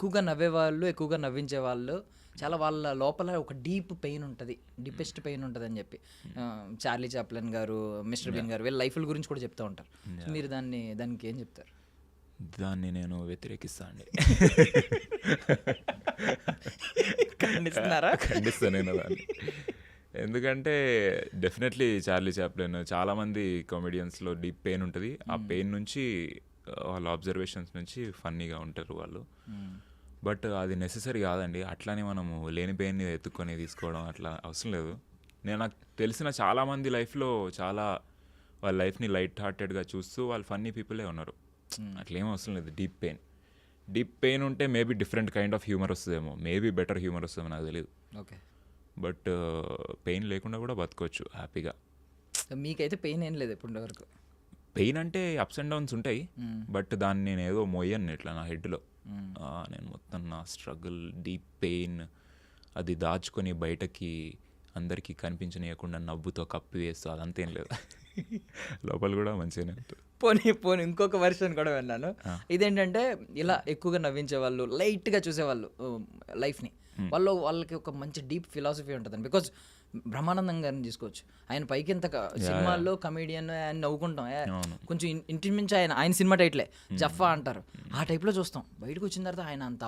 ఎక్కువగా నవ్వేవాళ్ళు, ఎక్కువగా నవ్వించే వాళ్ళు చాలా వాళ్ళ లోపల ఒక డీప్ పెయిన్ ఉంటుంది, డీపెస్ట్ పెయిన్ ఉంటుంది అని చెప్పి చార్లీ చాప్లిన్ గారు, మిస్టర్ బీన్ గారు వీళ్ళ లైఫ్ల గురించి కూడా చెప్తూ ఉంటారు. మీరు దానికి ఏం చెప్తారు? దాన్ని నేను వ్యతిరేకిస్తా అండి. ఖండిస్తున్నారా? ఖండిస్తాను నేను దాన్ని. ఎందుకంటే డెఫినెట్లీ చార్లీ చాప్లిన్, చాలామంది కామెడియన్స్లో డీప్ పెయిన్ ఉంటుంది. ఆ పెయిన్ నుంచి వాళ్ళ అబ్జర్వేషన్స్ నుంచి ఫన్నీగా ఉంటారు వాళ్ళు. బట్ అది నెససరీ కాదండి. అట్లానే మనము లేని పెయిన్ని ఎత్తుక్కొని తీసుకోవడం అట్లా అవసరం లేదు. నాకు తెలిసిన చాలామంది లైఫ్లో చాలా వాళ్ళ లైఫ్ని లైట్ హార్టెడ్గా చూస్తూ వాళ్ళు ఫన్నీ పీపులే ఉన్నారు. అట్లేం అవసరం లేదు. డీప్ పెయిన్ ఉంటే maybe different kind of humour వస్తుందేమో, మేబీ బెటర్ హ్యూమర్ వస్తుందేమో నాకు తెలియదు. ఓకే, బట్ పెయిన్ లేకుండా కూడా బతకొచ్చు హ్యాపీగా. మీకైతే పెయిన్ ఏం లేదు ఇప్పటి వరకు? పెయిన్ అంటే అప్స్ అండ్ డౌన్స్ ఉంటాయి, బట్ దాన్ని నేను ఏదో మోయను ఇట్లా నా హెడ్లో. నేను మొత్తం నా స్ట్రగుల్, డీప్ పెయిన్ అది దాచుకొని బయటకి అందరికీ కనిపించనీయకుండా నవ్వుతో కప్పి వేస్తూ అదంతేం లేదు. లోపల కూడా మంచిగానే ఉంటుంది. పోనీ ఇంకొక వర్షన్ కూడా విన్నాను. ఇదేంటంటే ఇలా ఎక్కువగా నవ్వించే వాళ్ళు, లైట్గా చూసేవాళ్ళు లైఫ్ని, వాళ్ళకి ఒక మంచి డీప్ ఫిలాసఫీ ఉంటుందండి. బికాజ్ బ్రహ్మానందం గారిని తీసుకోవచ్చు. ఆయన పైకి ఇంత సినిమాల్లో కమేడియన్ ఆయన నవ్వుకుంటాం, కొంచెం ఇంటి నుంచి ఆయన సినిమా టైట్లే జఫా అంటారు, ఆ టైప్లో చూస్తాం. బయటకు వచ్చిన తర్వాత ఆయన అంత